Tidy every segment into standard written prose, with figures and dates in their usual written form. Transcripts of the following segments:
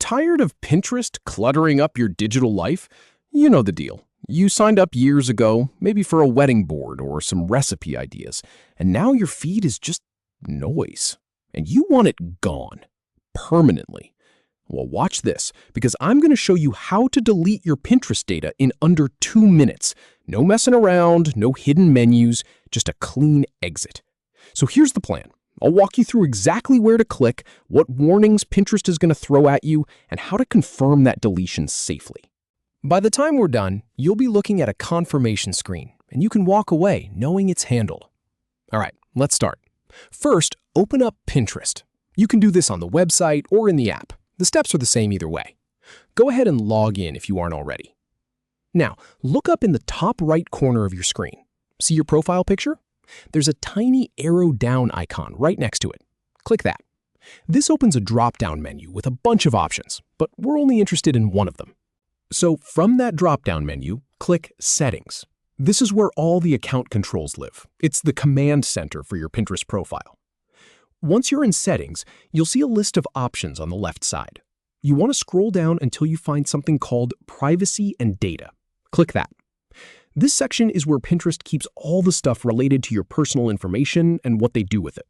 Tired of Pinterest cluttering up your digital life? You know the deal. You signed up years ago, maybe for a wedding board or some recipe ideas, and now your feed is just noise. And you want it gone. Permanently. Well, watch this, because I'm going to show you how to delete your Pinterest data in under 2 minutes. No messing around, no hidden menus, just a clean exit. So here's the plan. I'll walk you through exactly where to click, what warnings Pinterest is going to throw at you, and how to confirm that deletion safely. By the time we're done, you'll be looking at a confirmation screen, and you can walk away knowing it's handled. All right, let's start. First, open up Pinterest. You can do this on the website or in the app. The steps are the same either way. Go ahead and log in if you aren't already. Now, look up in the top right corner of your screen. See your profile picture? There's a tiny arrow down icon right next to it. Click that. This opens a drop-down menu with a bunch of options, but we're only interested in one of them. So from that drop-down menu, click Settings. This is where all the account controls live. It's the command center for your Pinterest profile. Once you're in Settings, you'll see a list of options on the left side. You want to scroll down until you find something called Privacy and Data. Click that. This section is where Pinterest keeps all the stuff related to your personal information and what they do with it.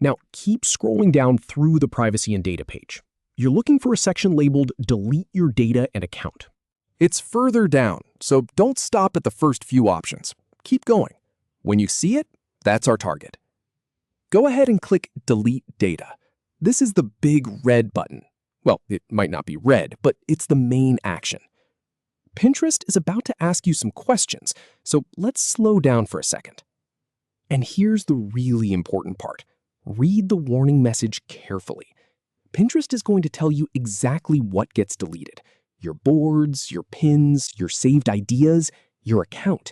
Now, keep scrolling down through the Privacy and Data page. You're looking for a section labeled Delete Your Data and Account. It's further down, so don't stop at the first few options. Keep going. When you see it, that's our target. Go ahead and click Delete Data. This is the big red button. Well, it might not be red, but it's the main action. Pinterest is about to ask you some questions, so let's slow down for a second. And here's the really important part. Read the warning message carefully. Pinterest is going to tell you exactly what gets deleted. Your boards, your pins, your saved ideas, your account.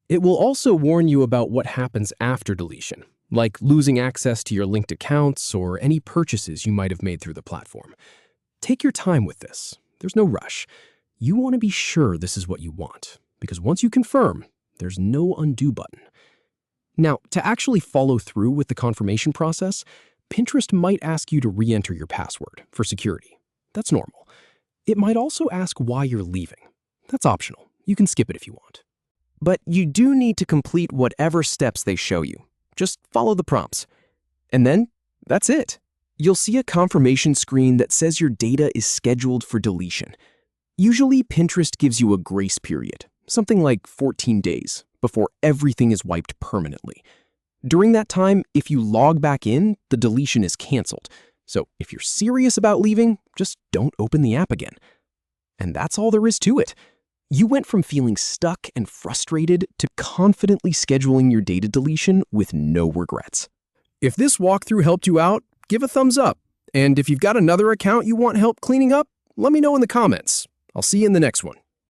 It will also warn you about what happens after deletion, like losing access to your linked accounts or any purchases you might have made through the platform. Take your time with this. There's no rush. You want to be sure this is what you want, because once you confirm, there's no undo button. Now, to actually follow through with the confirmation process, Pinterest might ask you to re-enter your password for security. That's normal. It might also ask why you're leaving. That's optional. You can skip it if you want. But you do need to complete whatever steps they show you. Just follow the prompts. And then, that's it. You'll see a confirmation screen that says your data is scheduled for deletion. Usually, Pinterest gives you a grace period, something like 14 days, before everything is wiped permanently. During that time, if you log back in, the deletion is canceled. So if you're serious about leaving, just don't open the app again. And that's all there is to it. You went from feeling stuck and frustrated to confidently scheduling your data deletion with no regrets. If this walkthrough helped you out, give a thumbs up. And if you've got another account you want help cleaning up, let me know in the comments. I'll see you in the next one.